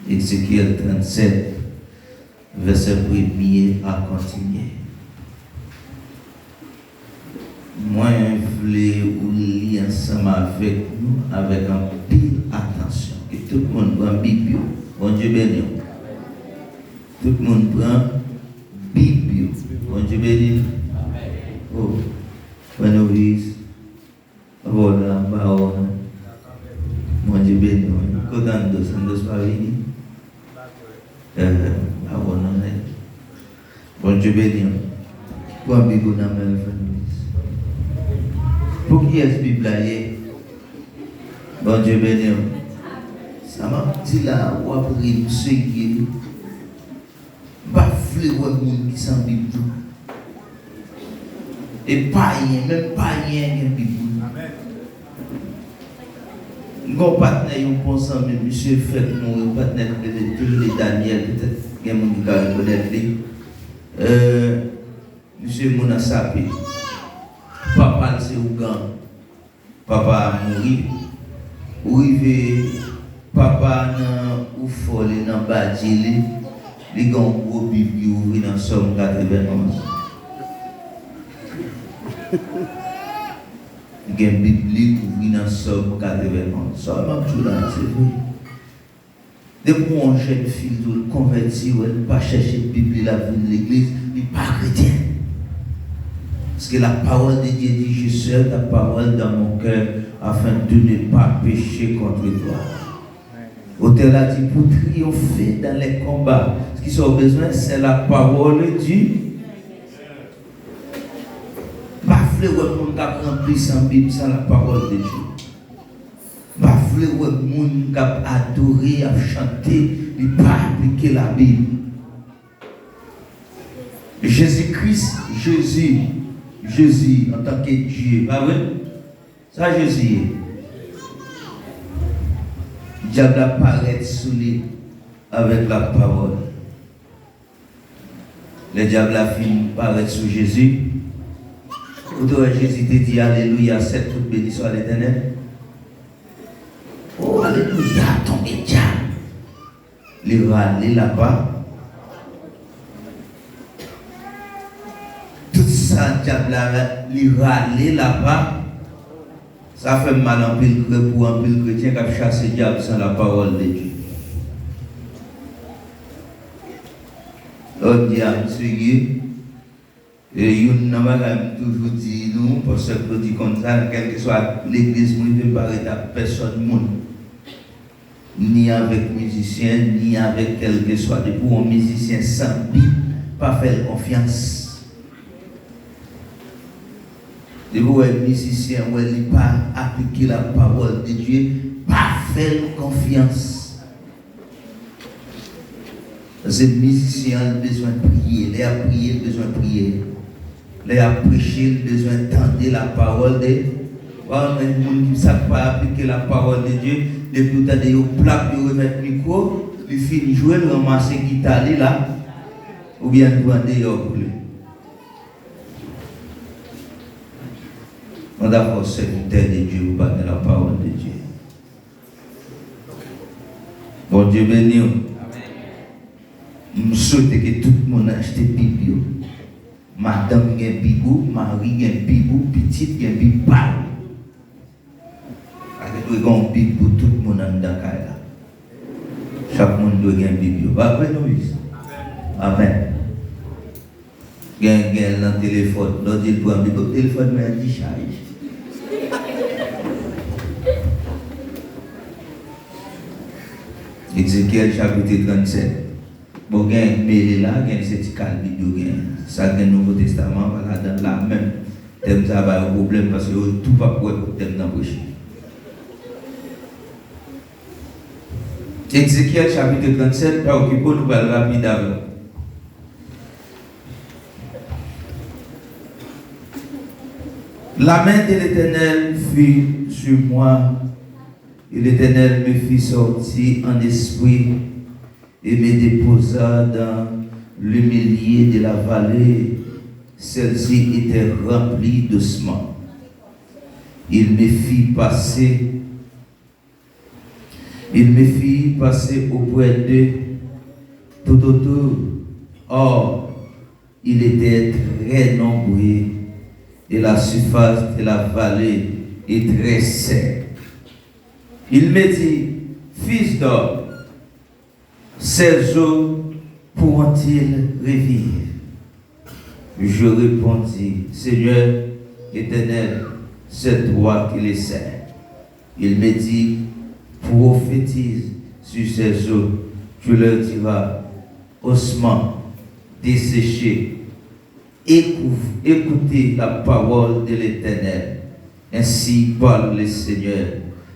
Ézéchiel 37, verset 1er à continuer. Moi, je voulais vous lire ensemble avec nous, avec un pile attention. Que tout le monde prend Bible. Bon Dieu béni. Tout le monde prend Bible. Bon Dieu béni. Oh, bonne novice. Voilà, bah, bon Dieu béni. Quand on doit pas venir. Bon Dieu béni. Pour un Bible dans la pour qui est-ce Bible là? Bon Dieu béni. Ça m'a dit là, ou après nous seguir, pas fleur ou monde qui sans Bible. Et pas rien, même pas rien qui Bible. Amen. Mon partenaire, on pense à monsieur fait mon partenaire de Daniel, peut-être qu'il y a mon gars qui connaît. Monsieur Mounassapi. Papa c'est Ougan. Papa a mouru. Ouive papa nan ou folle nan badjili. Li gon gros bibi ouvri dans Somme 91. Li gen biblique ouvri dans Somme 91. Ça m'a tout là, c'est vrai. Depuis mon jeune fille tout converti, ou elle pas chercher Bible la vie de l'église, il pas chrétien. Parce que la parole de Dieu dit, je serai ta parole dans mon cœur afin de ne pas pécher contre toi. L'auteur a dit, pour triompher dans les combats, ce qu'ils ont besoin, c'est la parole de Dieu. Pas fleur pour nous remplir sans Bible, sans la parole de Dieu. Pas fleur pour nous adorer, à chanter, et pas appliquer la Bible. Jésus-Christ, Jésus en tant que Dieu, pas vrai? Ça Jésus. Le diable apparaît sous lui avec la parole. Le diable a fini paraître sous Jésus. Quand Jésus te dit Alléluia, cette toute béni soit l'Éternel. Oh Alléluia, tombé diable. Il va aller là-bas. Tout ça, diable il râler là-bas. Ça fait mal en pile pour un pile chrétien qui a chassé le diable sans la parole de Dieu. On dit à monsieur et il n'a toujours dit nous, parce que nous dit comme ça, quelle que soit l'église, nous ne peut pas arrêter personne, ni avec musicien, ni avec quel que soit. Pour un musicien sans Bible, pas faire confiance. Et vous, un musicien, où il n'est pas appliquer la parole de Dieu, pas faire confiance. Parce que le musicien a besoin de prier, il a prié, il a besoin de prier. Il a prêché, il a besoin d'entendre la parole de Dieu. Il y a des gens qui ne savent pas appliquer la parole de Dieu. Depuis que tu as des plaques, tu remettre le micro, il finit de jouer, il ramasse la guitare là, ou bien il doit dehors pour lui. On doit avoir serviteur de Dieu ou pas de la parole de Dieu. Bon Dieu béni. Je souhaite que tout le monde achète des Bibles. Madame a une Bible, Marie a une Bible, petite a une Bible. Il y a une Bible pour tout le monde dans Dakar. Chaque monde doit avoir une Bible. Amen. Il y a un téléphone. L'autre dit pour un Bible. Le téléphone m'a dit charge. Ézéchiel chapitre 37. Bon, il y a un mail là, il y a un certificat de vidéo. Ça, c'est le Nouveau Testament, voilà, dans la même thème, ça va un problème parce que tout pas pour le thème dans le Ézéchiel chapitre 37, préoccupons-nous par le rapide avant. La main de l'Éternel fut sur moi, et l'Éternel me fit sortir en esprit et me déposa dans le milieu de la vallée. Celle-ci était remplie d'ossements. Il me fit passer Il me fit passer auprès d'eux tout autour. Or, il était très nombreux et la surface de la vallée est très sec. Il me dit, fils d'homme, ces eaux pourront-ils revivre? Je répondis, Seigneur éternel, c'est toi qui le sais. Il me dit, prophétise sur ces eaux, tu leur diras, ossements desséchés, écoutez la parole de l'Éternel. Ainsi parle le Seigneur.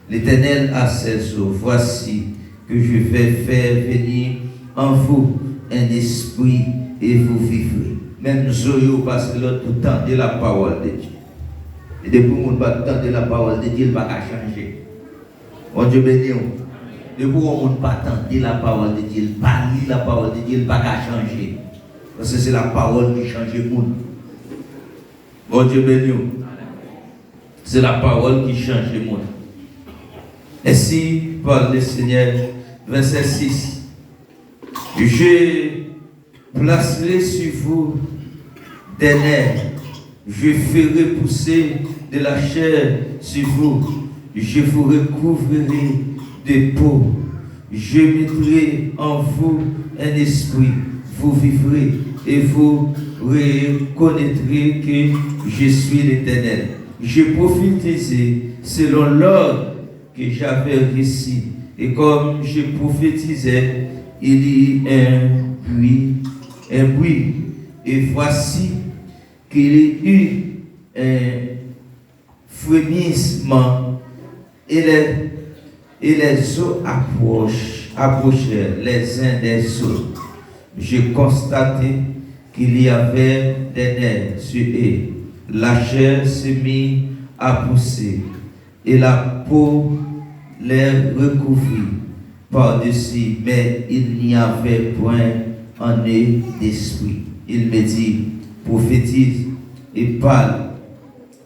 L'Éternel a ses eaux. Voici que je vais faire venir en vous un esprit et vous vivrez. Même Zoyo parce que l'autre tout le temps de la parole de Dieu. Et depuis qu'on ne pas de la parole de Dieu, il ne va pas changer. Bon Dieu béni. Depuis qu'on ne pas de la parole de Dieu, il ne va pas lire la parole de Dieu, il ne va pas changer. Parce que c'est la parole qui change le monde. Bon Dieu béni. C'est la parole qui change le monde. Ainsi parle le Seigneur, verset 6. Je placerai sur vous des nerfs, je ferai pousser de la chair sur vous, je vous recouvrirai de peau, je mettrai en vous un esprit, vous vivrez et vous reconnaîtrez que je suis l'Éternel. Je prophétisais selon l'ordre que j'avais reçu, et comme je prophétisais, il y a un bruit, et voici qu'il y eut un frémissement, et les eaux approchèrent les uns des autres. Je constatai qu'il y avait des nerfs sur eux. La chair se mit à pousser, et la peau les recouvrit par-dessus, mais il n'y avait point en eux d'esprit. Il me dit, prophétise et parle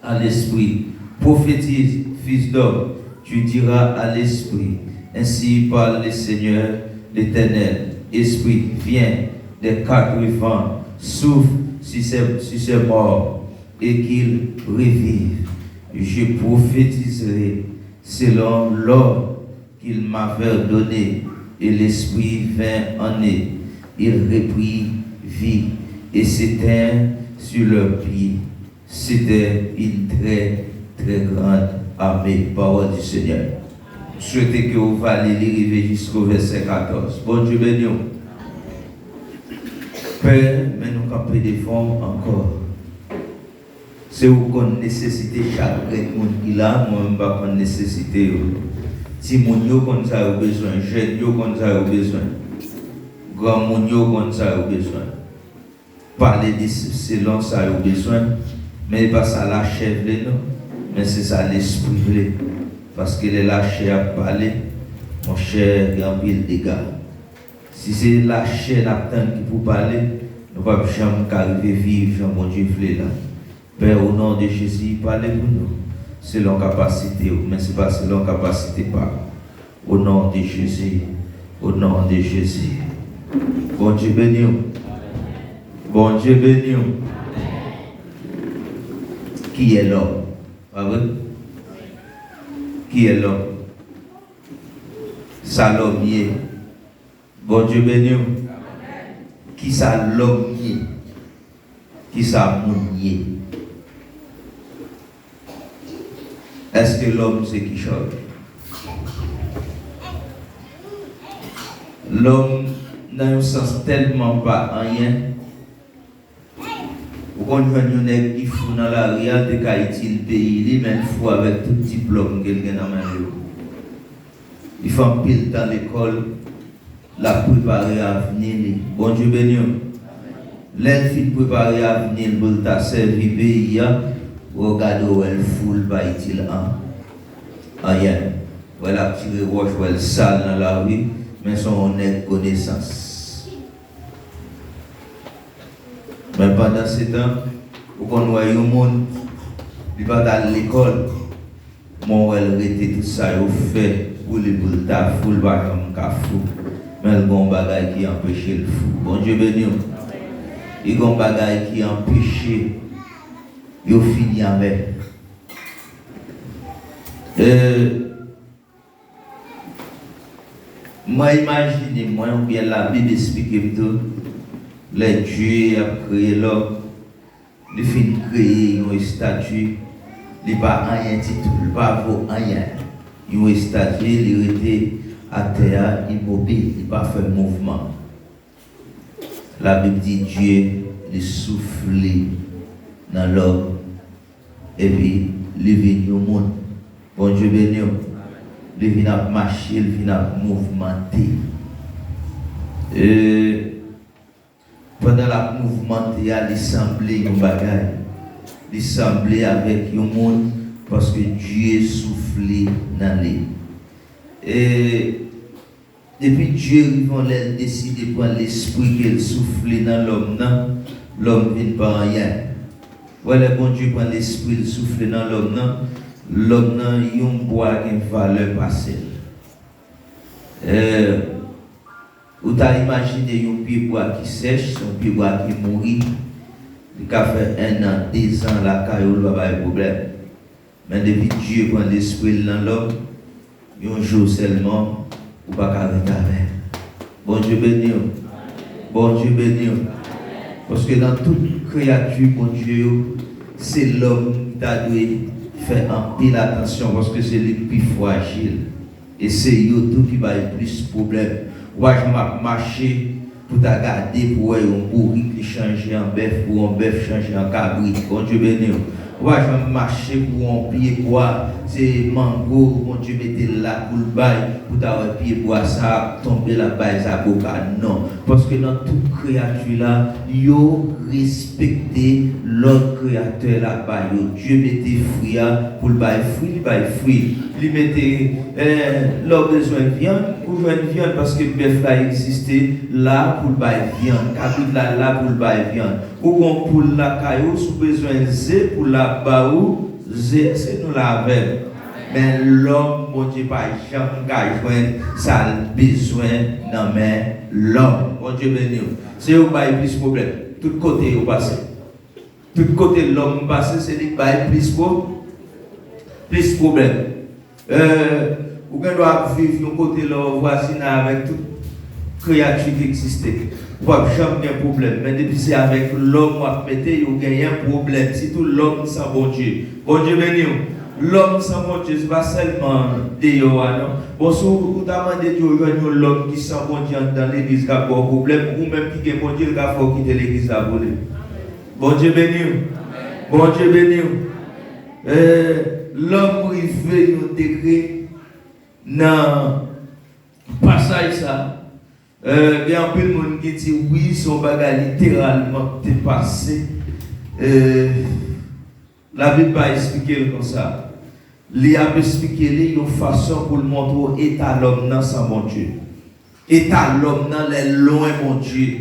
à l'esprit. Prophétise, fils d'homme, tu diras à l'esprit. Ainsi parle le Seigneur l'Éternel. Esprit, viens des quatre vents, souffle sur ces morts et qu'ils revivent. Je prophétiserai selon l'ordre qu'il m'avait donné, et l'esprit vint en eux. Il reprit vie et s'éteint sur leurs pieds. C'était une très, très grande armée. Parole du Seigneur. Je souhaite que vous allez arriver jusqu'au verset 14. Bon Dieu béni. Père, mais nous camper devant encore. C'est où qu'on nécessite chaque monde qui a, moi-même pas qu'on nécessité. Si mon yo qu'on a besoin, jeune yo qu'on a besoin, grand mon yo qu'on a besoin. Parler de selon ça a besoin, mais pas ça la chair non, mais c'est ça l'esprit. Parce que la chair a parlé, mon cher, il y a un pile de dégâts. Si c'est la chair qui pour parler, nous ne pouvons jamais arriver à vivre, Jean mon Dieu, là. Père, au nom de Jésus, parlez pour nous, selon capacité, mais ce n'est pas selon capacité, pas. Au nom de Jésus, au nom de Jésus. Bon Dieu béni. Bon Dieu béni. Qui est l'homme? Pas vrai? Qui est l'homme? Salomier. Bon Dieu béni. Qui ça l'homme? Qui ça mounier? Est-ce que l'homme c'est qui change? L'homme n'a un sens tellement pas rien. Vous comprenez qu'il faut dans la réalité d'Haïti, le pays, il même fou avec tout diplôme qu'il a dans la main. Il faut un pile dans l'école, la préparer à venir. Bon Dieu béni. L'elle préparer à venir pour ta servir pays. Regardez où elle foule il rien. Voilà, tiré roche ou elle sale dans la rue, mais son honnête connaissance. Mais pendant ce temps, vous voyez un monde, il va dans l'école, mon elle était tout ça, il fait, pour les boules ta foule, pas comme un fou. Mais le bon bagage qui empêche le fou. Bon Dieu béni. Il y a un bagage qui empêche, il finit avec. Moi, imaginez, moi, ou bien la Bible explique tout, les dieux ont créé l'homme, ils finissent créer une statue, ils n'ont pas rien titre, ils n'ont pas rien. Une statue, ils étaient à terre immobile, ils n'ont pas fait mouvement. La Bible dit Dieu, il souffle dans l'homme, et puis il vient au monde. Bon Dieu béni. Il vient à marcher, il vient à mouvementer. Pendant la mouvementer, il semblait un bagage. Il semblait avec un monde parce que Dieu soufflait dans lui. Et depuis Dieu a décidé de prendre l'esprit qu'il soufflait dans l'homme, l'homme ne vient pas rien. Voilà, bon Dieu prend l'esprit, il souffle dans l'homme. L'homme n'a un bois qui a une valeur passée. Vous avez imaginé un pied bois qui sèche, un pied bois qui mourit. Il a fait 1 an, 2 ans, la caillou n'a pas de problème. Mais depuis Dieu prend l'esprit dans l'homme, un jour seulement, vous ne pouvez pas arrêter avec. Bon Dieu béni. Bon Dieu béni. Parce que dans toute créature, mon Dieu, c'est l'homme qui a dû faire un pile attention parce que c'est le plus fragile. Et c'est tout qui va avoir plus de problèmes. Moi, je vais marcher pour garder pour un bourri qui change en bœuf, pour un bœuf changer en cabri. Bon Dieu béni. Moi, je vais marcher pour un pied bois, c'est mango, mon Dieu mettez là pour le bail, pour avoir pied bois, ça tomber la base à boca. Non. Parce que dans toute créature là, yo respecter l'autre créateur là-bas. Dieu mettait fruit pour le bail fruit, il bail fruit. Il mettait l'homme besoin de viande, pour jouer de viande parce que le bœuf là existait là pour le bail viande, cabrit là pour le bail viande. Ou qu'on pour la caillou, sous besoin de zé pour la baou, zé c'est nous la avec. Mais l'homme, mon Dieu, pas jamais joindre ça besoin dans l'homme. Mon Dieu béni. C'est où il y a plus de problème. Tout côté où passer. Tout côté de l'homme passer, c'est lui qui a plus de problème. Vous devez vivre un côté de leur voisinage avec toute créature qui existait. Vous n'avez jamais de problème. Mais depuis c'est avec l'homme qui mettez, vous avez un problème. C'est tout l'homme sans bon Dieu. Bon Dieu béni. L'homme sans bon Dieu, ce n'est pas seulement Dieu. Bon, si vous demandez Dieu aujourd'hui l'homme qui sans bon Dieu dans l'église qui a un problème, ou même qui a bon Dieu qui a faut quitter l'église à voler. Bon Dieu béni. Bon Dieu béni. L'homme rivé nous décret dans le passage ça. Il y a un peu de monde qui dit oui, son bagage littéralement dépassé. La Bible va expliquer comme ça. Il a expliqué une façon pour le montrer état l'homme sans mon Dieu. État l'homme dans les loin mon Dieu.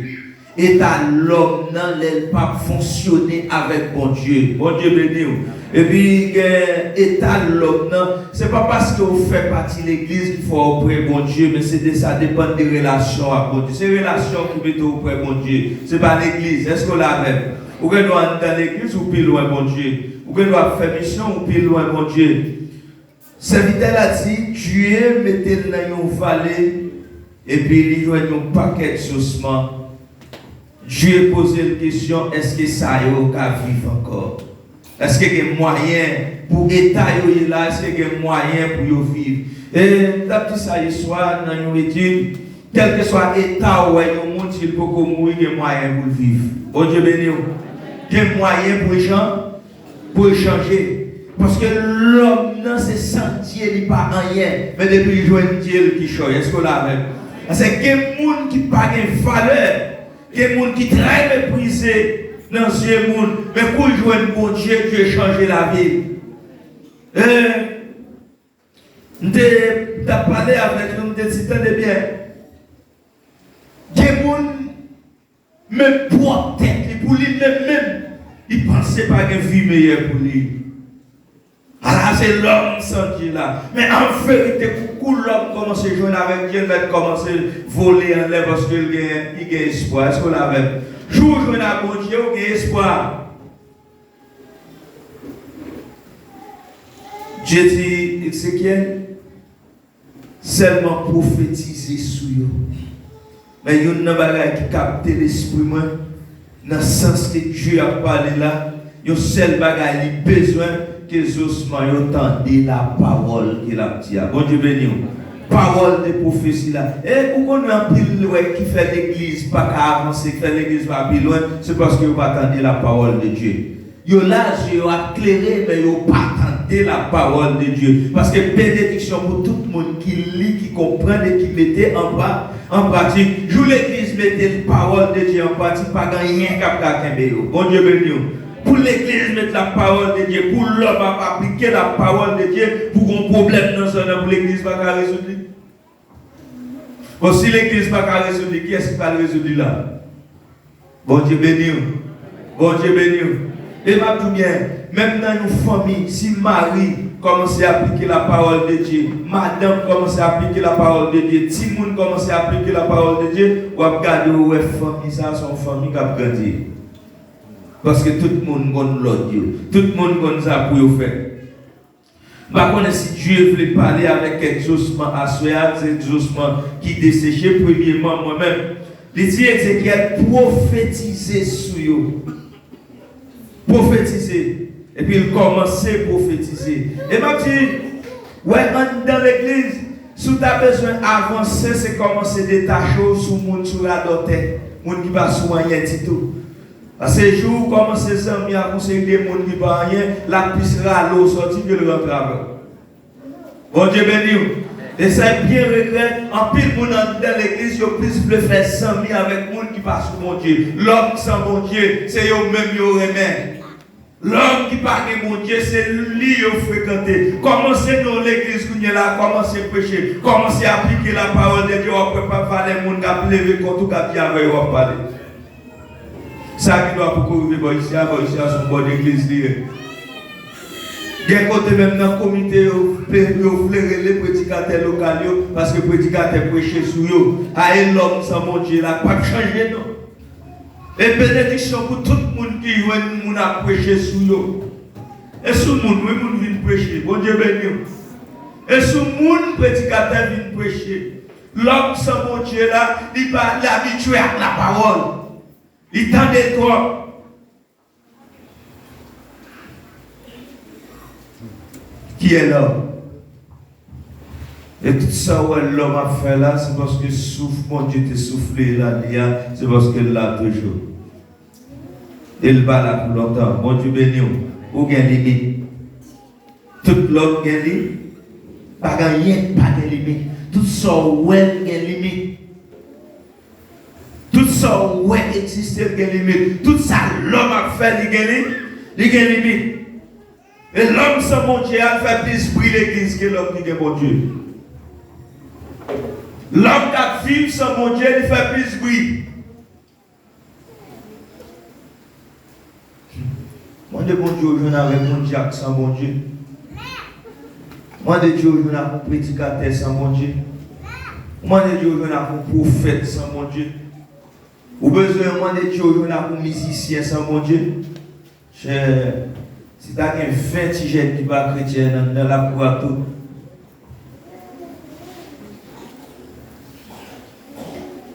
État l'homme dans les pas fonctionner avec mon Dieu. Bon Dieu béni. Et puis état l'homme c'est pas parce que vous faites partie de l'église qu'il faut auprès bon Dieu, mais ça dépend des relations avec bon Dieu. C'est relations qui mettent auprès bon Dieu. C'est pas l'église. Est-ce que la même? Ou que nous allons dans l'église ou plus loin bon Dieu. Ou que nous allons faire mission ou plus loin mon Dieu. Serviteur a dit, Dieu mettez dans une vallée et puis il joue un paquet de saucements. Dieu pose la question, est-ce que ça y est vivre encore? Est-ce qu'il y a moyen pour l'État là? Est-ce qu'il y a moyen pour vivre? Et d'après ça, il soit dans une étude, quel que soit l'État où il y a un monde, il peut mourir, il y a moyen pour vivre. Bon Dieu béni. Il y a moyen pour les gens pour échanger. Parce que l'homme, c'est sentier, il n'y a pas rien. Mais depuis qu'il joue un Dieu qui change, est-ce que là même? C'est qu'il y a des gens qui n'ont pas de valeur, qu'il y a des gens qui sont très méprisés dans ce monde. Mais pour jouer un bon Dieu, Dieu a changé la vie. Tu as parlé avec nous, tu as dit, tenez bien. Il y a des gens, même pour tête, pour lui-même, il ne pensait pas qu'il y ait une vie meilleure pour lui. Ah, c'est l'homme sans Dieu là. Mais en vérité, beaucoup l'homme commence à jouer avec Dieu, il va commencer à voler en l'air parce qu'il a espoir. Est-ce qu'on l'a même? Joue avec Dieu, il a espoir. Dieu dit, Ézéchiel, seulement prophétiser sur eux. Mais il y a une chose qui capte l'esprit, dans le sens que Dieu a parlé là, il y a une seule chose qui a besoin que les ossements entendent la parole qu'il a dit. Bon Dieu béni. Parole de prophétie là. Et pourquoi nous avons pris le qui fait l'église, pas qu'à avancer, qui fait l'église pas plus loin, c'est parce que vous pas attendre la parole de Dieu. Yo là, je suis éclairé, mais yo pas attendre la parole de Dieu. Parce que bénédiction pour tout le monde qui lit, qui comprend et qui mettait en pratique. Joue l'église, mettez la parole de Dieu en pratique, pas gagner rien qu'à bon Dieu béni. Pour l'église mettre la parole de Dieu, pour l'homme appliquer la parole de Dieu, pour un problème dans son âme, pour l'église pas qu'à résoudre. Bon, si l'église pas qu'à résoudre, qui est-ce qui va le résoudre là? Bon Dieu béni. Bon Dieu béni. Et ma tout bien, même dans une famille, si Marie commence à appliquer la parole de Dieu, madame commence à appliquer la parole de Dieu, tout le monde commence à appliquer la parole de Dieu, ou à regarder où est famille, ça, son famille qui a grandi. Parce que tout le monde connaît l'autre Dieu. Tout le monde connaît ça pour faire. Par contre, si Dieu voulait parler avec exaucement assoyé, c'est exaucement qui desséchait premièrement moi-même. Il dit Ézéchiel, prophétiser sur eux. Prophétiser. Et puis il commençait à prophétiser. Et m'a dit, ouais, dans l'église, si tu as besoin d'avancer, c'est commencer à détacher sur le monde sur la doté. Le monde qui va soigner tout. À ces jours, comment ces amis à conseiller des gens qui ne pas rien, la piste l'eau sortie que le rentre avec. Bon Dieu béni. Et ça bien regret, en pile monde dans l'église, ils plus veulent faire 100 000 avec les gens qui passent sur mon Dieu. L'homme sans mon Dieu, c'est eux-mêmes qui remettent. L'homme qui parle de mon Dieu, c'est lui qui fréquenté. Commencez dans l'église qui est là, commencez à prêcher, commencez à appliquer la parole de Dieu. On ne peut pas parler de monde qui a levé contre tout qui a avec vous parler. Ça qui doit pour arriver ici à son bonne église. Il y a côté même dans le comité, vous flairez les prédicateurs locaux parce que les prédicateurs prêchent sur eux. Et l'homme sans mon Dieu, là, pas changer non. Et bénédiction pour tout le monde qui a prêché sur eux. Et sur le monde, oui, le monde vient prêcher. Bon Dieu béni. Et sur le monde, prédicateur vient prêcher. L'homme sans mon Dieu, là, il va l'habituer à la parole. Il tend des trop. Qui est là? Et tout ça, l'homme a fait là, c'est parce que souffle, mon Dieu t'a soufflé là, c'est parce qu'il l'a toujours. Il va là pour longtemps. Mon Dieu béni, ou bien limite. Tout l'homme a limite. Pas rien, pas de limite. Tout ça, ouais, a limite. Tout ça, ouais, existe, il y a limite. Tout ça, l'homme a fait, il y a limite. Et l'homme sans mon Dieu a fait plus briller l'église que l'homme qui est mon Dieu. L'homme qui vit sans mon Dieu, il fait plus bruit. Moi, de bon Dieu, je n'ai avec mon Dieu sans mon Dieu. Moi, de Dieu, je n'ai pas pour prédicateur sans mon Dieu. Moi, de Dieu, je n'ai pas pour prophète sans mon Dieu. Ou besoin, moi, de Dieu, je n'ai pas pour musicien sans mon Dieu. Si tu as un fin petit jeune qui va chrétien dans la cour tout.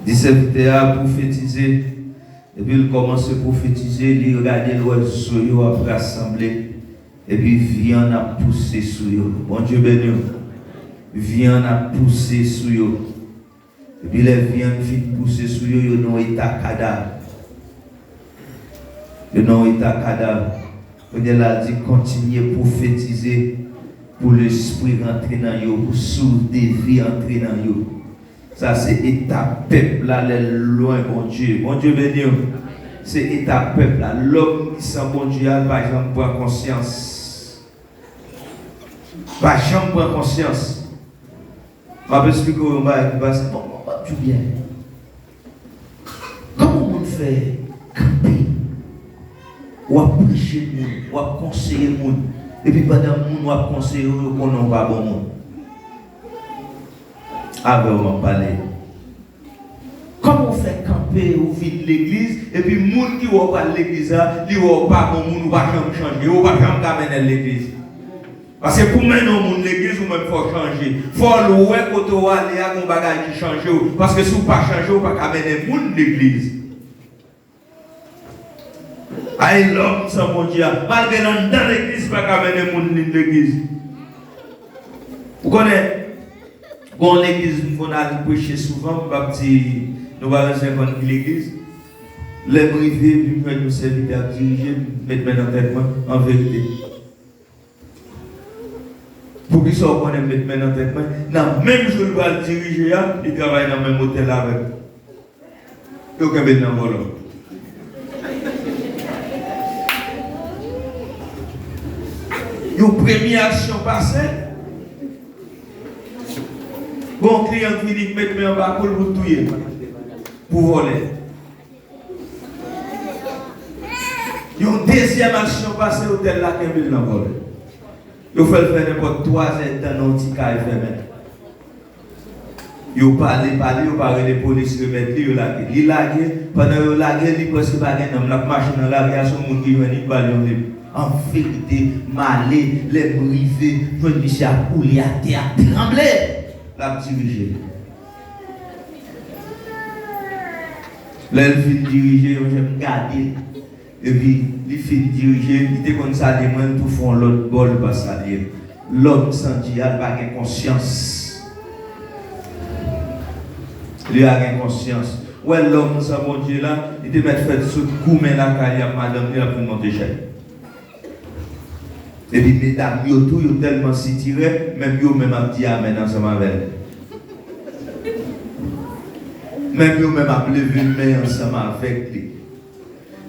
Disciple a prophétisé. Et puis il commence à prophétiser, il regarde l'oiseau après assembler. Et puis vient à pousser sur eux. Bon Dieu béni. Vient à pousser sur eux. Et puis les viandes finissent pousser sur eux, ils n'ont état cadavre. Ils n'ont état cadavre. Il a dit continuez à prophétiser pour l'esprit rentrer dans eux, pour souffle de vie entrer dans eux. Ça c'est état peuple là, loin, bon Dieu. Bon Dieu béni. C'est état peuple là. L'homme qui sent bon Dieu, par exemple, prend conscience. Par exemple, prend conscience. Je vais expliquer au monde qui passe. Bon, tout bien. Comment on fait camper? Ou à prêcher le monde, ou à conseiller le monde. Et puis pendant que nous avons conseillé qu'on n'a pas bon monde. Avec on va parler. Comment on fait camper ou vide l'église et puis les gens qui vont pas l'église, ils vont pas bon monde, ou pas changer, ils vont pas amener l'église. Parce que pour mener l'église, ou même faut changer. Il faut louer quand on va aller à un bagage qui change. Parce que si vous ne pas changer, vous ne pouvez pas amener l'église. Aïe, l'homme sans mon Dieu. Malgré dans l'église, pas qu'à mener mon l'église. Vous connaissez? Quand l'église, on a prêché souvent, nous allons rester dans l'église. Les privés, puis nous servir à diriger, mettre dans tête en vérité. Pour qu'ils soient qu'on aime mettre dans tête, dans même jour, il va diriger, il travaille dans le même hôtel avec. Il y a aucun dans le volant. Une première action passée. Bon client qui dit mettre en bas pour tuer, pour voler. Une deuxième action passée au tel là qui est dans le voler. Il faut le faire n'importe 3 heures dans notre petit carré fermé. Il parle, il parle des policiers, il lague, pendant qu'il lague, il presque pas de la machine dans la rue, son monde qui vient, il parle libre. En vérité, malé, les brivés, je me suis coulé à terre, tremblé, la diriger. Là, il fait diriger, j'aime garder. Et puis, il fait diriger, il était comme ça, des mains pour faire l'autre bol, pas ça. L'homme sans Dieu, il n'a pas de conscience. Il a une conscience. Ouais, l'homme sans bon Dieu là, il te met fait ce coup, mais la carrière, madame, il a pris mon déchet. Et puis, mesdames, ils ont tellement si tiré, même ils ont même dit amen ensemble avec elle. Même ils ont même levé une main ensemble avec lui.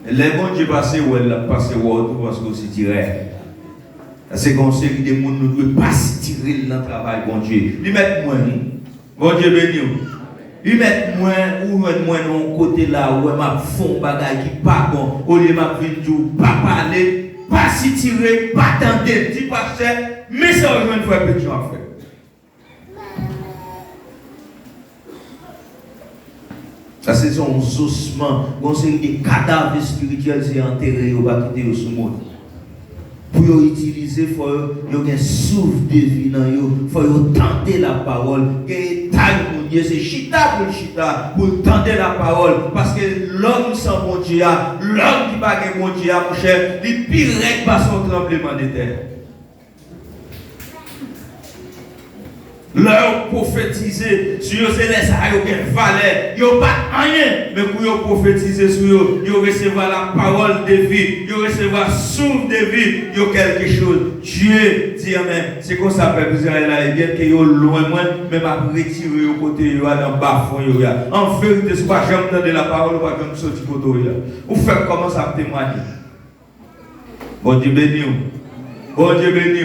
Les bons Dieu passé où elle a passé où parce qu'on s'y tirait. C'est qu'on sait que des gens ne doivent pas s'y tirer dans le travail, bon Dieu. Ils mettent moins. Bon Dieu béni. Ils mettent moins ou moins dans côté là où ma fond bagaille qui pas bon. Au lieu de ma vie de pas parler. Pas si tirer, pas tenter, dit pasteur, mais ça rejoint une fois que tu as fait. Ça c'est son ossement, on sait des cadavres spirituels c'est enterré au bas quitter au sous-monde. Pour utiliser, il faut y un souffle de vie dans il faut tenter la parole. Et taille c'est chita pour chita pour tenter la parole parce que l'homme sans bon Dieu, l'homme qui pas bon Dieu, mon cher, il pire par son tremblement de terre. Leur prophétiser sur eux, c'est les arts qui ont valeur. Ils n'ont pas rien, mais pour eux prophétiser sur eux, ils recevoir la parole de vie, ils recevoir souffle de vie, ils ont quelque chose. Dieu dit Amen. C'est comme ça, peuple Israël, et bien qu'ils sont loin, même à retirer au côté, dans le bas fond. En vérité, ce n'est pas jamais de la parole, pas jamais sortir du côté. Vous faites comment ça témoigner? Bon Dieu béni. Bon Dieu béni.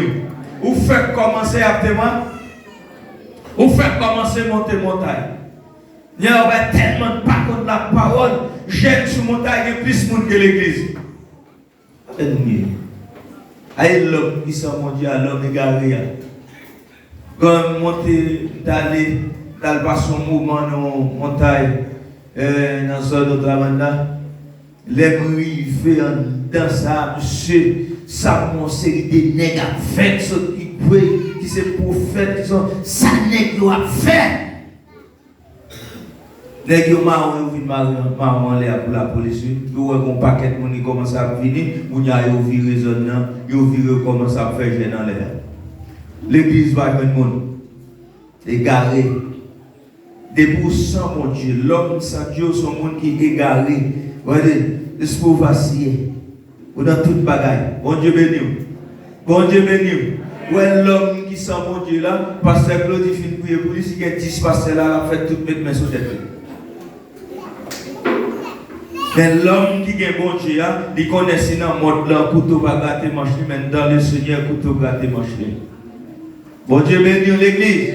Vous faites commencer à témoigner? Vous faites commencer à monter montagne. Il y a tellement de pas contre la parole. J'aime sur montagne et plus de monde que l'église. Aïe, l'homme qui s'en monte à l'homme égaré. Quand monter d'aller dans le bassin mouvement dans montagne, dans ce autre là, les bruits fait dans ça, monsieur, ça m'a série des nègres avec ce qui brûle. Qui c'est prophètes qui sont ça n'est pas fait. Les gens marrons marront là pour la police. Ils ont un paquet de monde qui commence à venir. Ils ont viré raisonnant. Ils ont viré commence à faire gêner dans l'air. L'église va être monde égaré. Des pourcents, mon Dieu. L'homme sans Dieu, son monde qui est égaré. Regardez, l'esprit vacillé. Ou dans toute bagaille. Bon Dieu béni. Bon Dieu béni. Ouais, l'homme qui sent mon Dieu là, pasteur Claude il finit prier pour lui, si il y a 10 pasteurs là, il a fait toutes mes mains sur tête. Mais l'homme qui est bon Dieu là, il connaît sinon mode là, couteau va gâter manche, mais dans le Seigneur, couteau va gâter manche. Bon Dieu bénit l'église.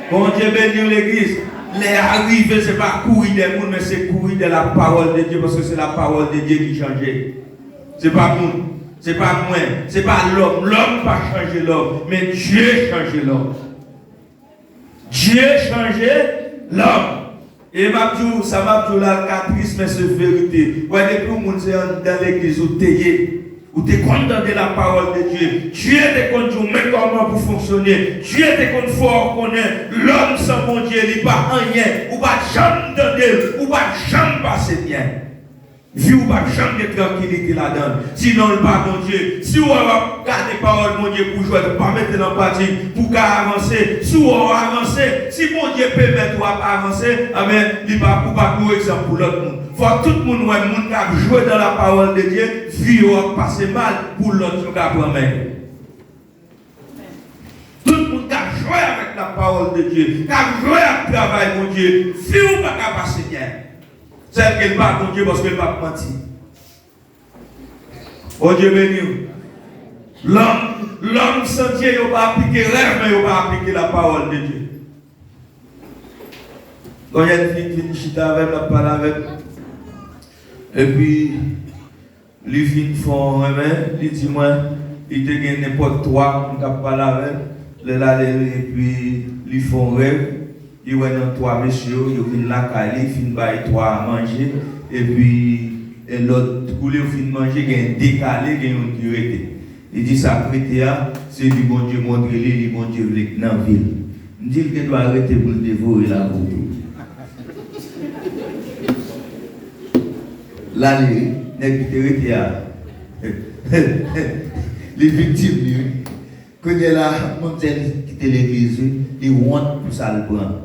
Bon Dieu bénit l'église. Les arrivées, ce n'est pas courir des mondes, mais c'est courir de la parole de Dieu, parce que c'est la parole de Dieu qui change. Ce n'est pas monde. C'est pas moi, c'est pas l'homme. L'homme pas changé l'homme, mais Dieu changé l'homme. Dieu changé l'homme. Et ça m'a dit la caprice, mais c'est vérité. Ouais, depuis que nous sommes dans l'église, où tu es condamné la parole de Dieu. Dieu te conduit, mais comment pour fonctionner. Dieu te conduit, faut reconnaître. L'homme sans mon Dieu, il n'y a pas rien. Ou pas jamais donner, ou pas jamais passer bien. Vie ou pas jamais de tranquillité là-dedans. Sinon, le pas mon Dieu. Si on va garder parole, mon Dieu, pour jouer, pas mettre dans pratique, pour avancer. Si on va avancer, si mon Dieu permet de avancer, amen, il va pas pour exemple pour l'autre monde. Faut tout le monde, ouais, monde qui a joué dans la parole de Dieu, vie ou passer mal pour l'autre qui a prendre. Tout le monde qui a joué avec la parole de Dieu, qui a joué avec le travail, mon Dieu, vie ou pas passer bien. Celle qui n'est pas mon Dieu parce qu'elle ne va pas mentir. Oh Dieu béni. L'homme sans Dieu, il ne va pas appliquer rêve, mais il ne va pas appliquer la parole de Dieu. Quand il y a une fille qui vient chita avec la parole avec, et puis, il vient faire un remède, il dit moi, il te gagne n'importe quoi, on ne parle avec, et puis, il fait un rêve. Il y a trois messieurs, il y a la caille, il y a trois à manger, et puis l'autre, pour les fin manger, il y a un décalé, il y a un qui était. Il dit ça, c'est du bon Dieu montrer, du bon Dieu dans la ville. Il dit qu'il doit arrêter pour le dévorer la route. Là, les victimes, quand il y a la montagne qui était l'église, ils rentrent pour ça le prendre.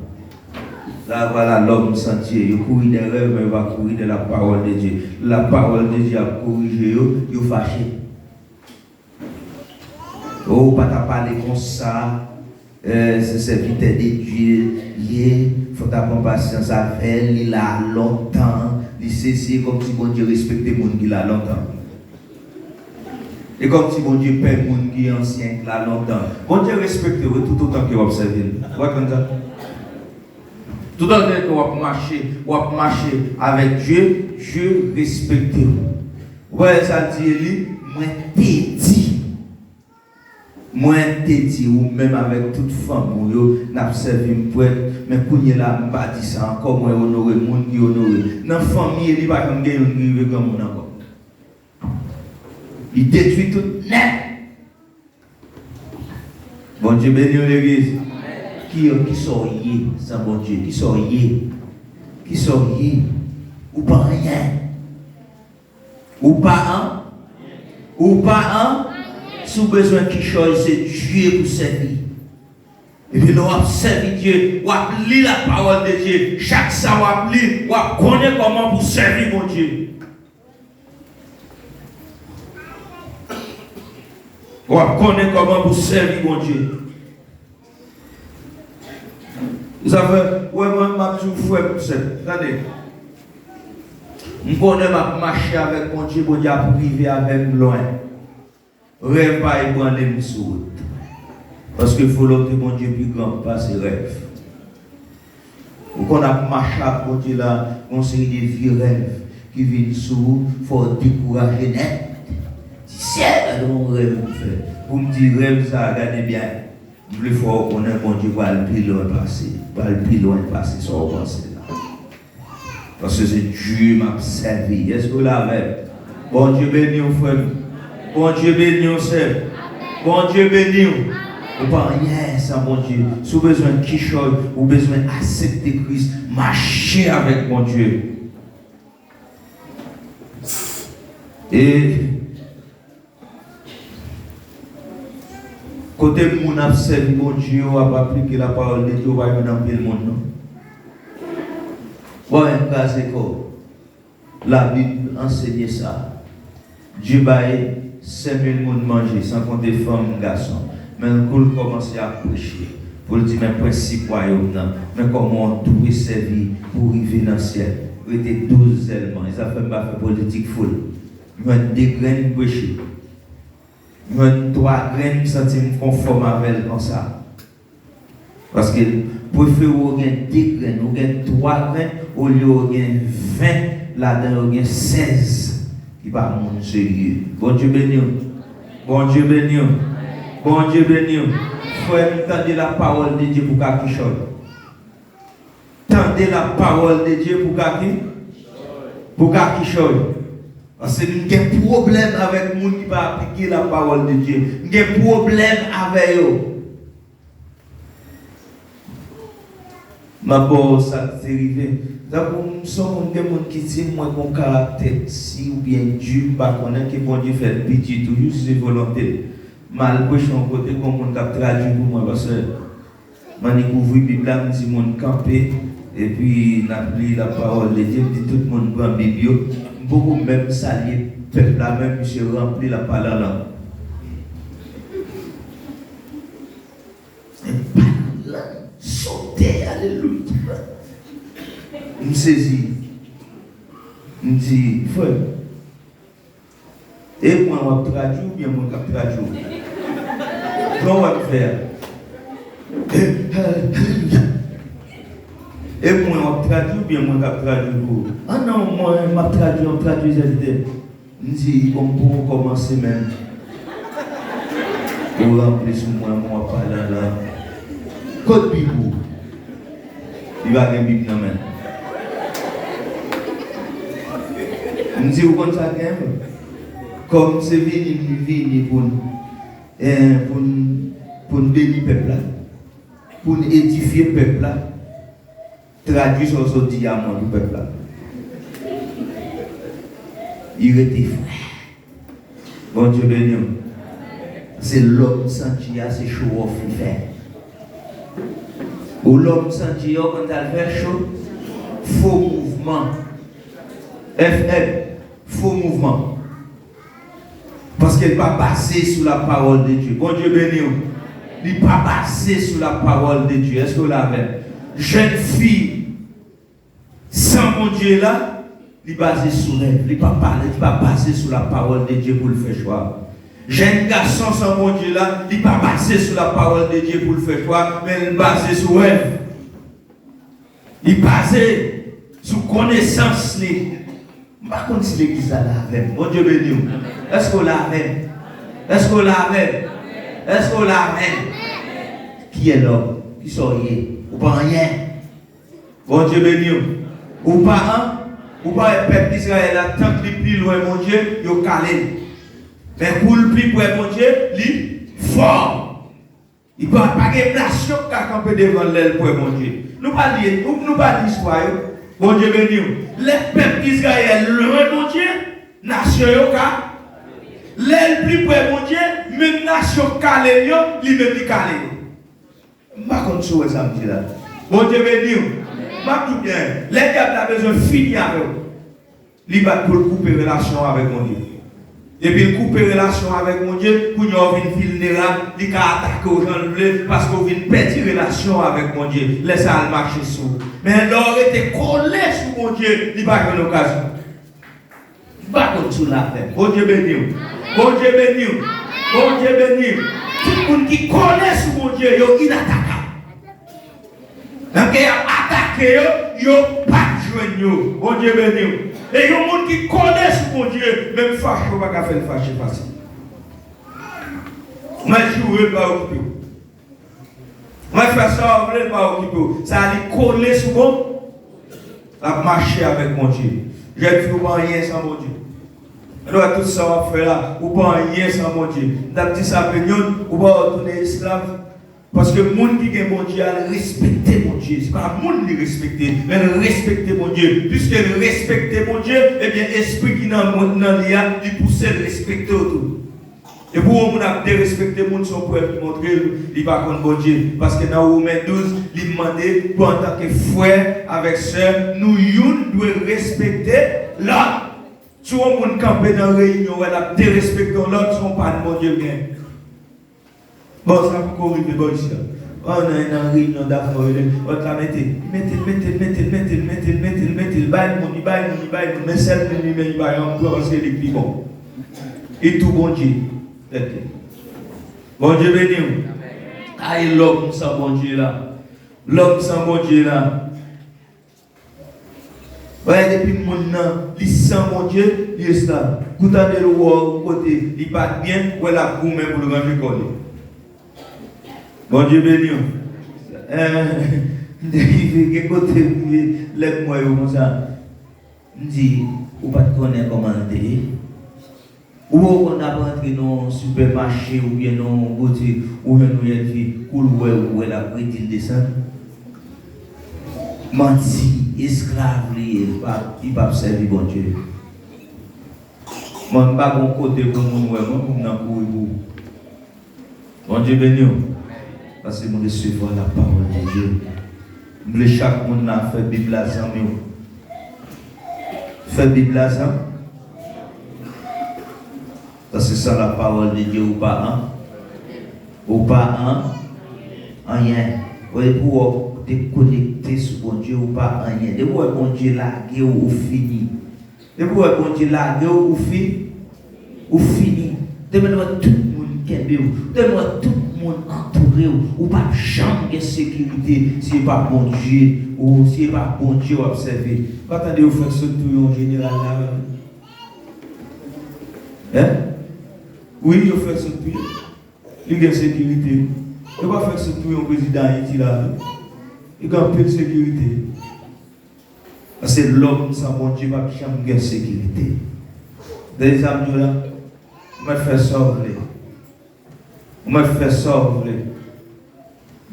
Là, voilà l'homme sentier. Il court des rêves, mais il va courir de la parole de Dieu. La parole de Dieu a corrigé, il est fâché. Oh, pas ta parler comme ça. C'est serviteur de Dieu. Il faut avoir patience avec elle. Il a longtemps. Il c'est comme si bon Dieu respectait le monde qui a longtemps. Et comme si bon Dieu paie le monde qui est ancien, qui a longtemps. Bon Dieu respecte tout autant qu'il observe. Vous voyez comme ça? Tout le temps que vous marchez avec Dieu, Dieu respecte vous. Ouais, ça dit, moi t'ai dit. Moi t'ai dit, ou même avec toute femme, vous n'avez servi pour être, mais pour y là, je ne pas dire ça encore, moi honorer le monde qui honore. Dans la famille, il n'y a pas comme des gens qui vivent comme moi encore. Il détruit tout net. Bon Dieu béni l'église. Qui sont yé, sans bon Dieu, qui sont yé, ou pas rien, ou pas un, sous besoin qui change, c'est Dieu pour servir. Et puis nous avons servi Dieu, nous avons lu la parole de Dieu, chaque ça nous avons lu, nous avons connu comment pour servir mon Dieu. Nous avons connu comment pour servir mon Dieu. Vous savez, ouais, moi, je suis fouet pour ça. Attendez. Je connais ma marcher avec mon Dieu, pour vivre avec loin. Rêve pas et prendre les sous. Parce qu'il faut l'autre mon Dieu plus grand, pas ses rêves. Ou qu'on a marché avec mon Dieu là, on série des vieux rêves qui viennent sous, il faut décourager net. C'est ça que mon rêve me fait. Pour me dire rêve, ça, regardez bien. Plus fort qu'on est, mon Dieu, va le plus loin passer. Va le plus loin passer, ça va passer là. Parce que c'est Dieu qui m'a servi. Est-ce que vous l'avez? Bon Dieu béni, frère. Bon Dieu béni, sœur. Bon Dieu béni. Ou pas rien sans bon Dieu. Si vous avez besoin de quelque chose, vous avez besoin d'accepter Christ, marcher avec mon Dieu. Et côté mon a servi mon Dieu, on va appliquer la parole de Dieu, on va y dans le monde. Bon, c'est quoi? La Bible enseigne ça. Dieu baille 5000 personnes manger, sans compter femmes et garçons. Mais pour commencer à prêcher, pour le dire, mais principe royaume, mais comment on doit servir pour arriver dans le ciel. Il était 12 éléments, ils ont fait politique folle. Ils ont des graines prêcher. Ils ont 3 graines sentir conforme avec elle comme ça. Parce que pour faire ou gain 2 graines, ou gain 3 graines, au lieu de gain 20, là-dedans, ou gain 16 qui va mon sérieux. Bon Dieu béni. Bon Dieu béni. Bon Dieu béni. Frère, tendez la parole de Dieu pour quelque chose. Tendez la parole de Dieu pour quelque chose. Parce que nous avons un problème avec les gens qui ne pas appliquer la parole de Dieu. Nous avons un problème avec eux. Ma bonne, ça c'est arrivé. D'abord, nous sommes des gens qui disent moi mon caractère si ou bien Dieu, pas qu'on que bon Dieu fait petit, toujours c'est volonté. Mal pour son côté, comme on a traduit pour moi, parce que je découvre la Bible, je dis mon camper, et puis je lis la parole de Dieu, je dis tout le monde prend la Bible, beaucoup même saluer le peuple là, même si je remplis la parole là. Sauter, alléluia. Je me saisis. Je me dis, frère, et moi, je vais traduire ou bien moi, je vais traduire. Comment on va faire? Et moi, je vais traduire ou bien moi, je vais traduire. Ah non, moi, je vais traduire cette idée. Je me dis, on peut commencer même. Pour remplir sur moi, moi, pas là. Code Bible. Il va y avoir une Bible dans la main. Je me dis, vous comprenez ça quand même? Comme c'est venu pour bénir le peuple, pour édifier le peuple, traduire son diamant du peuple. Il était frère. Bon Dieu béni. C'est l'homme sans Dieu, c'est chaud off il fait. Ou l'homme sans Dieu, quand elle fait chaud, faux mouvement. Faux mouvement. Parce qu'elle n'est pas basée sur la parole de Dieu. Bon Dieu béni. Elle n'est pas basée sur la parole de Dieu. Est-ce que vous l'avez? Jeune fille, sans mon Dieu là, elle est basée sur elle. Elle n'est pas basée sur la parole de Dieu pour le faire choix. Jeune garçon sans mon Dieu là, il n'est pas basé sur la parole de Dieu pour le faire choix, mais il est basé sur elle. Il est basé sur connaissance. Par contre, si l'église a la même, mon Dieu béni. Est-ce qu'on l'a même? Est-ce qu'on l'a même? Est-ce qu'on l'a même? Qui est l'homme? Qui soyez? Ou pas rien? Mon Dieu béni. Ou pas un? Ou pas un peuple d'Israël, tant que plus loin, mon Dieu, il est calé. Mais pour le plus près, mon Dieu, il est fort. Il ne peut pas de nation qui a campé devant l'aile pour mon Dieu. Nous ne parlons pas d'histoire. Mon Dieu béni. Les peuples d'Israël, loin, mon Dieu, nation qui l'aile plus près, mon Dieu, même nation calé, il me dit calé. Je ne sais pas comment ça me dit là. Mon Dieu béni. Je dis bien, les diables ont besoin de finir avec vous. Il va pour couper relation avec mon Dieu. Et puis, couper relation avec mon Dieu, pour nous avoir une vulnérable, il va attaquer aux gens parce qu'on vient perdre relation avec mon Dieu. Laisse ça marcher sur. Mais l'or était collé sur mon Dieu, il va avoir une occasion. Il va continuer la tête. Bon Dieu béni. Bon Dieu béni. Bon Dieu béni. Tout le monde qui connaît sur mon Dieu, il est inattaquable. Donc, il a attaqué, il n'a pas joint. Bon Dieu béni. Et il y a des gens qui connaissent mon Dieu, même fâché, on ne va pas faire le fâché facile. Moi, je ne vais pas occuper. Moi, je fais ça, je ne vais pas occuper. Ça allait coller sur moi. Ça a marché avec mon Dieu. Je ne fais pas rien sans mon Dieu. Alors, tout ça, on fait là, ou pas rien sans mon Dieu. Dans petit sapignon, ou pas retourner esclave. Parce que les gens qui ont mon Dieu, respecter mon Dieu. Ce n'est pas le monde qui respecte, mais respecter mon Dieu. Puisque respecter mon Dieu, eh bien, l'esprit qui est dans l'IA, il pousse à respecter tout. Et pour vous, respecter mon Dieu, son preuve qui montre qu'il va contre mon Dieu. Parce que dans Romains 12, il demandait, pour en tant que frère avec soeur, nous devons respecter l'autre. Si on peut camper dans la réunion, on a respecter l'autre, si on parle de mon Dieu bien. Bon, ça peut corriger, bon, ici. On a une réunion d'affaires, on t'a mettez, mais celle de lui, il va encore parce qu'il est plus bon. Et tout bon Dieu. Bon Dieu béni. Aïe, l'homme sans bon Dieu là. L'homme sans bon Dieu là. Ouais, depuis que mon nom, il sent mon Dieu, il est là. Quand on est au côté, il part bien, ou la pour même pour le grand école. Bon Dieu béni. Dérivé, quel côté, lève-moi comme ça. Je dis, ou pas de connaître comment dire. Ou on a rentré dans un supermarché, ou bien dans un boutique, ou bien dans une vie, ou elle a pris il descend. Menti, esclave, il ne va pas servir bon Dieu. Moi, je ne pas bon côté pour moi, moi, je ne bon Dieu béni. Parce que je recevoir la parole de Dieu. Je veux chaque monde a fait Bible à ça. Fait Bible à ça. Parce que c'est ça la parole de Dieu ou pas, hein? Ou pas, hein? Rien. Pour te connecter sur bon Dieu ou pas, rien. De où est bon Dieu largué ou fini? De où est bon Dieu largué ou fini? Demande-moi tout le monde qui est bien. Demande-moi tout le monde entouré ou pas chambre de sécurité si ce n'est pas bon Dieu ou si ce n'est pas bon Dieu observé. Pas attendez vous faire ce tour en général là. Hein? Oui, il fait ce tour. Il y a sécurité. Il va faire ce tour en président Haïti là. Il y a un peu de sécurité. Parce que l'homme sans bon Dieu pas chambre de sécurité. Des amis là, on m'a fait sauver. On m'a fait sauver.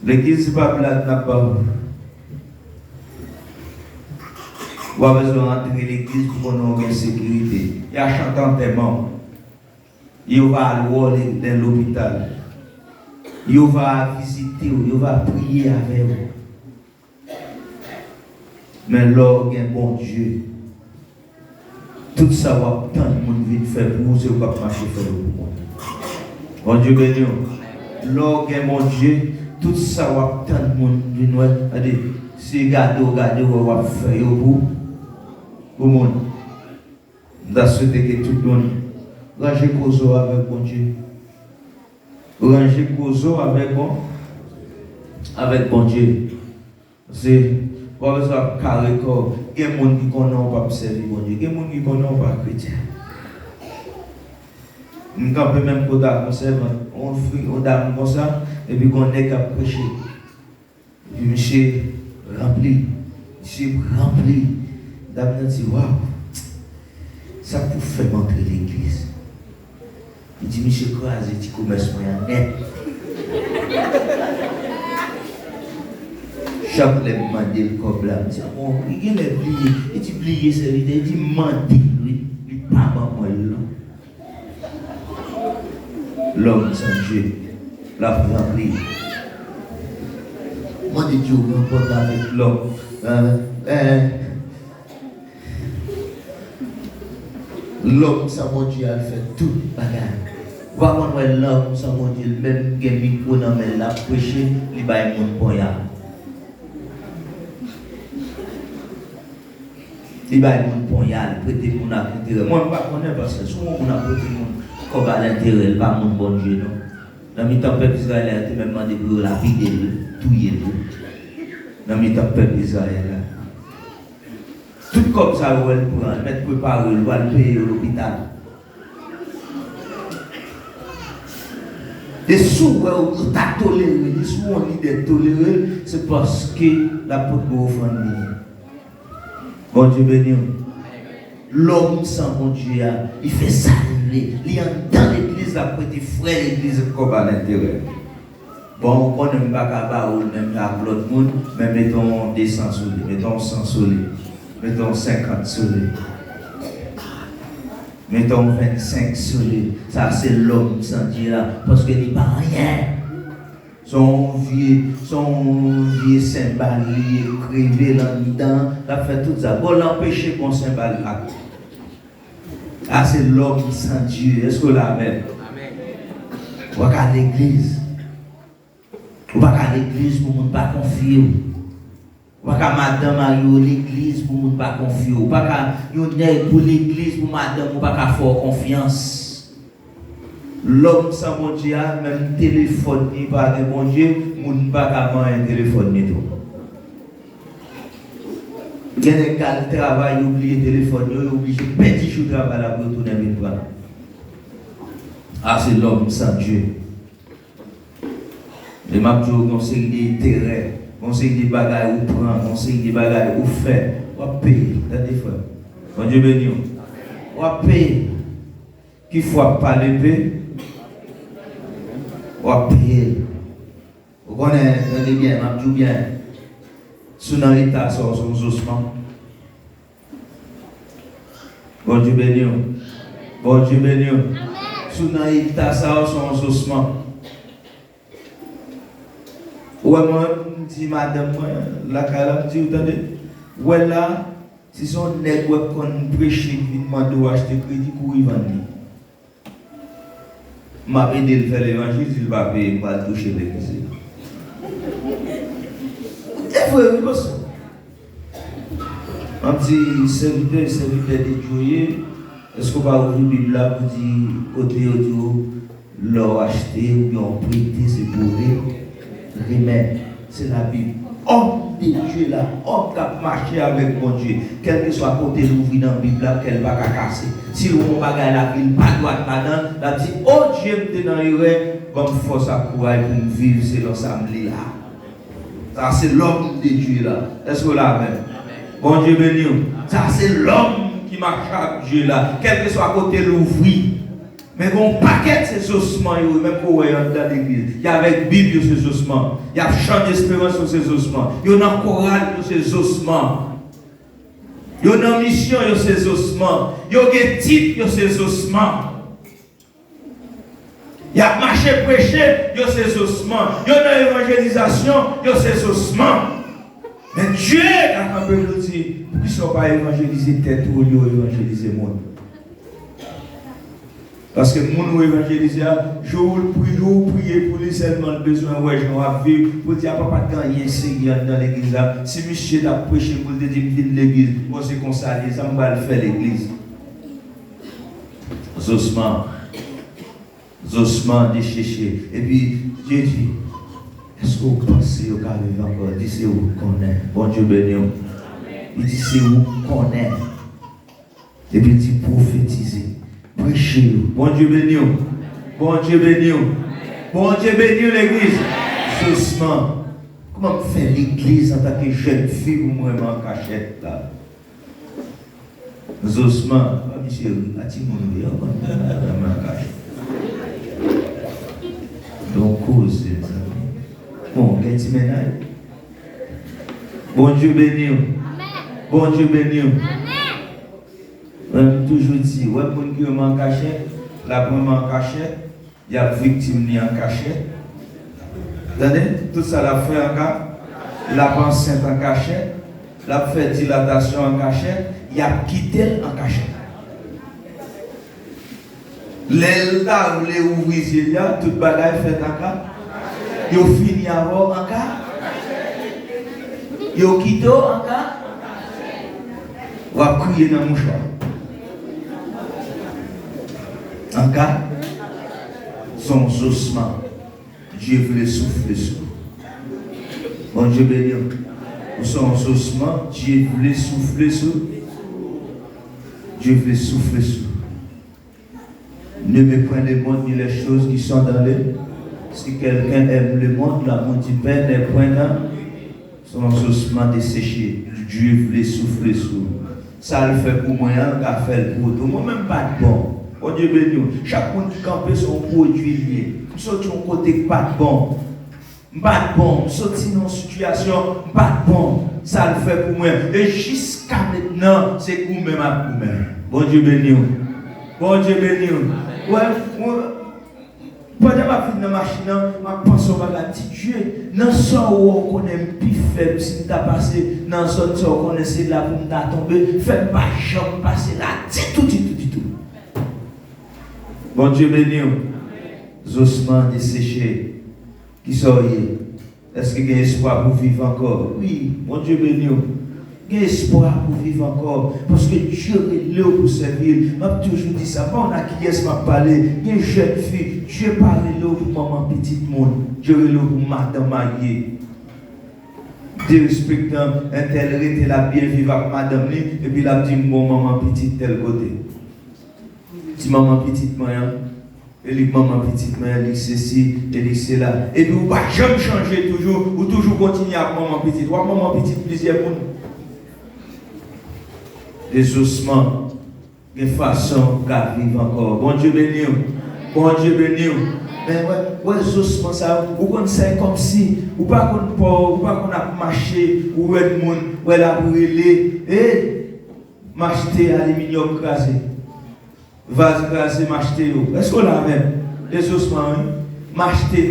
L'église n'est pas blague, n'a pas. On a besoin d'entrer l'église pour qu'on ait une sécurité. Il y a chantant des membres. Il va aller dans l'hôpital. Il va visiter, il va prier avec vous. Mais l'or est bon Dieu. Tout ça va tant de monde vient faire pour vous, c'est pas marcher faire pour moi. Bon Dieu béni. L'or est mon Dieu. Tout ça va tant de monde vient faire. Si regardez, on va faire pour le monde. Dans ce que tout le monde. Rangez Kozo avec bon Dieu. Rangez Kozo avec bon Dieu. C'est pas besoin de carré corps. Il y a des gens qui connaissent pas servir bon Dieu. Il y a des gens qui connaissent pas chrétien. Nous avons même pour ça, on dame comme ça, et puis on est qu'à prêcher. Et puis monsieur rempli. Dame dit, waouh, ça pour faire entrer l'église. Il dit, monsieur Croise, il dit, commerce moyen net. Chaque fois, il m'a dit le coble là. Il dit, bon, il dit, il dit, plié, c'est l'idée, il dit, menti, lui, il pas moi là. L'homme sans Dieu, la rempli. Moi, je dis, on m'emporte avec l'homme. L'homme sans mon Dieu a fait tout bagarre. Voir l'homme sans mon Dieu, même qui micro dans la prêcher, il va y mon poignard. Il va y mon poignard, prêter mon intérêt. Moi, je ne sais pas parce que souvent on a prêté mon comme à l'intérêt, pas mon bon Dieu, non. Dans le temps, le peuple Israël a même demandé pour la vie de tout y est. Dans le temps, le peuple Israël. Tout comme ça, on va le prendre, mettre préparer, on va le payer à l'hôpital. Et souvent, on t'a toléré, souvent on dit d'être toléré, c'est parce que la peau de offrande. Bon Dieu béni. L'homme sans bon Dieu, il fait ça, il est dans l'église, après il frère l'église comme à l'intérieur. Bon, on ne peut pas cabaret, même à l'autre monde, mais mettons des 100 sur lui, mettons 100 sur lui. Mettons 50 soleils. Mettons 25 soleils. Ça, c'est l'homme sans Dieu là. Parce qu'il n'est pas rien. Son vieux cymbale, crevé là-dedans. Il a fait tout ça. Bon, l'empêcher qu'on cymbale là. Ah, c'est l'homme sans Dieu. Est-ce que l'amen? On va à l'église. On va à l'église pour ne pas confier. Ou pas qu'à madame à l'église pour ne pas confier. Ou pas qu'à pour l'église pour madame ou pas qu'à faire confiance. L'homme sans bon Dieu, même téléphone ni pas de bon Dieu, ou ne pas qu'à avoir un téléphone ni tout. Il y a des gars qui travaillent, ils oublient le téléphone, ils oublient de petit jour de travail là pour retourner à prendre. Ah, c'est l'homme sans Dieu. Les maps ont conseillé des terrains, conseillé des bagages où prendre, conseillé des bagages où faire. On va payer, attendez frère. Bon Dieu béni. On va payer. Qui faut pas l'épée? On va payer. Vous connaissez bien, m'a dit bien. Sous dans l'état, son ossements. Bon Dieu béni. Bon Dieu béni. Sous dans l'état, son ossements. Ouais, moi, je dis, madame, la calame, tu entendez? Ouais, là, si son nègre qu'on prêche, qui demande de acheter crédit pour y vendre. M'a aidé à faire l'évangile, il va payer, il va toucher l'église. Et vous, oui, parce que un petit serviteur de Dieu, est-ce qu'on va ouvrir la Bible là pour dire, côté audio, l'or acheté ou bien prêté, c'est pour eux? Remède, c'est la Bible. Homme de Dieu là, homme qui a marché avec mon Dieu, quel que soit côté l'ouvrir dans la Bible là, qu'elle va casser. Si l'on va gagner la ville, pas droite là-dedans, elle dit, oh Dieu, me dans l'erreur, bonne force à courage pour me vivre, c'est l'assemblée là. Ça, c'est l'homme de Dieu là. Est-ce que vous l'avez? Bon Dieu béni. Ça, c'est l'homme qui marche avec Dieu là, quel que soit côté l'ouvrir. Mais bon, paquet de ces ossements, même pour dans l'église, il y a avec Bible ces ossements, il y a chant d'espérance sur ces ossements, il y a un chorale sur ces ossements, il y a une mission sur ces ossements, il y a un titre sur ces ossements, il y a marché prêché sur ces ossements, il y a une évangélisation sur ces ossements. Mais Dieu, quand on peut nous dire, pourquoi ils ne sont pas évangélisés tête ou évangéliser le monde? Parce que mon évangélisé, je vous prie pour les seulement besoin, ouais, je vais vivre, pour dire, papa, quand il y a un Seigneur dans l'église, si monsieur a prêché pour dire, l'église, moi c'est comme ça, ça va le faire l'église. Ossements déchéchés. Et puis, Dieu dit, est-ce que vous pensez au cas vivant encore? Il dit, c'est où qu'on est. Bon Dieu béni. Il dit, c'est où qu'on est. Et puis, il dit, prophétiser. Prêchez. Bon Dieu béni. Bon Dieu béni. Bon Dieu béni l'église. Ossements. Comment faire l'église en tant que jeune fille ou moi en cachette là? Ossements. Monsieur, à-t-il en cachette? Donc, cause. Bon, qu'est-ce que bon Dieu béni. Bon Dieu béni. Toujours dit, ouais, pour qui est en cachette, la première en cachette, il y a victime ni en cachette. Vous entendez? Tout ça, la fait en cachette, la enceinte en cachette, la fait dilatation en cachette, il y a quitté en cachette. Les là où les ouvriers, tout bagaille fait en cachette. Ils ont fini avant en cas. Ils ont quitté en cas. Ou à crier dans le mouchoir. En cas, son ossements, Dieu veut les souffler sur. Bon Dieu béni. Son ossements, Dieu veut les souffler sur. Dieu veut les souffler sur. Ne méprenez le monde ni les choses qui sont dans les. Si quelqu'un aime le monde, l'amour du Père n'est point dans son ossements desséché. Dieu veut les souffler sur. Ça le fait pour moi, il a fait pour tout. Moi-même, pas de bon. Oh Dieu béni. Chaque monde qui campe son produit lié. Nous sommes de côté pas de bon. Pas de bon. Nous sommes dans une situation pas de bon. Ça le fait pour moi. Et jusqu'à maintenant, c'est pour moi-même à vous-même. Bon Dieu béni. Bon Dieu béni. Ouais, pendant que je suis dans la machine, je pense à la petite Dieu. Dans ce où on connaît plus faible, si tu as passé dans ce où on connaît c'est là pour me tomber, fais pas jamais passer là, tout. Bon Dieu béni, les ossements desséchés, qui sont est-ce qu'il y a espoir pour vivre encore? Oui, bon Dieu béni. Il y a espoir pour vivre encore. Parce que Dieu est là pour servir. Je toujours dit ça. On a qui est-ce m'a parlé? Il y a une jeune fille. Dieu parle là pour maman petite monde. Dieu est là pour madame mariée. dérespectant un tel était la bien vivre avec madame li, et puis la dit bon maman petite tel côté. Dit maman petite moyen, et lui maman petite moyen, elle dit ceci, elle dit cela. Et puis vous pas jamais changer toujours, ou toujours continuer avec maman petite. Ou maman petite plusieurs monde. Des ossements, des façons qu'à vivre encore. Bon Dieu béni. Bon Dieu béni. Mais ouais, les ossements, ça, vous connaissez comme si, ou pas qu'on a marché, ou le monde, ou elle a brûlé, et m'acheter aluminium crasé, vase crasé, m'acheter. Est-ce qu'on a même les ossements, m'acheter,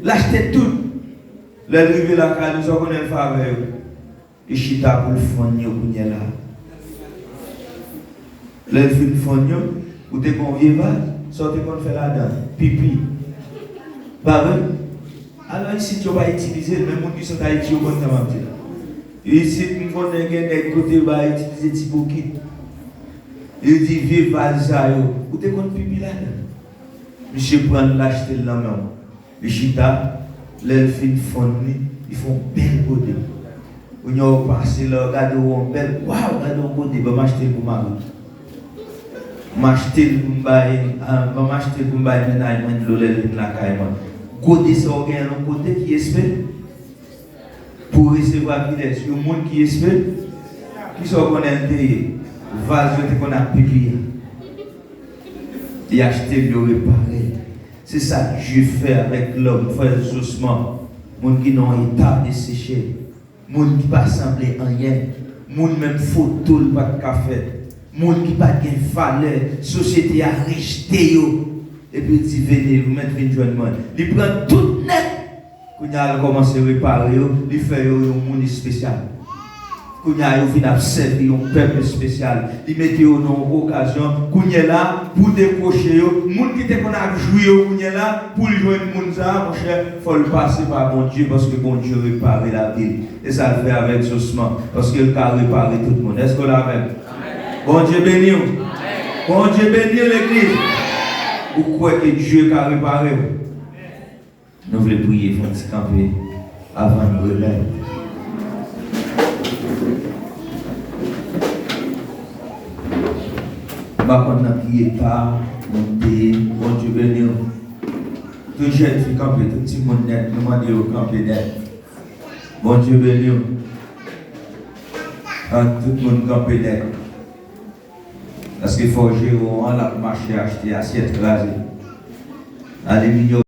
l'acheter tout. L'arrivée la caille, nous avons un faveur. Et chita pour le fond, nous là. L'arrivée le fond, ou des conviés sortez qu'on fait là-dedans, pipi. Bah oui. Alors ici, tu vas utiliser, le même monde qui sont à Haïti, on va dire. Ici, nous avons des côtés, on va utiliser des bouquets. Il dit, vive Valzayo. Où t'es qu'on pipi là-dedans? Monsieur prend l'acheter là même. Les chita, les filles font, ils font belle beauté. On y a passé là, regardez où on belle, waouh, regardez où on côté, va m'acheter pour ma route. M'acheter pour m'acheter ménage de la caille. Côté ça, on a un côté qui espère pour recevoir qui est. Le monde qui espère, qui sont qu'on a intérêt, vase qu'on a publié. Et acheter le réparer. C'est ça que Dieu fait avec l'homme, frère doucement. Monde qui n'ont état de sécher. Monde qui pas semblé en rien. Monde même photo le pas de café. Monde qui pas de valeur. Société a rejeté yo. Et puis il dit venez, vous mettez une journée. Il prend tout net. Quand il a commencé à réparer, il fait un monde spécial. Quand il a servi un peuple spécial, il mettait au nom occasion, quand il est là pour décrocher, les gens qui étaient là jouer, quand il est là pour jouer le monde, mon cher, il faut le passer par bon Dieu parce que bon Dieu répare la ville. Et ça le fait avec Josman parce qu'il a réparé tout le monde. Est-ce qu'on l'a même? Bon Dieu béni. Bon Dieu béni l'église. Vous croyez que Dieu a réparé? Nous voulons prier, il faut se camper avant de remettre. Bah, on a prié tard, monté, bon Dieu béni. Tout jeune fait camper, tout petit monde net, demandez au camper net. Bon Dieu béni. Tout le monde camper net. Parce qu'il faut gérer, on a marché acheter assiette glacée. Aluminium.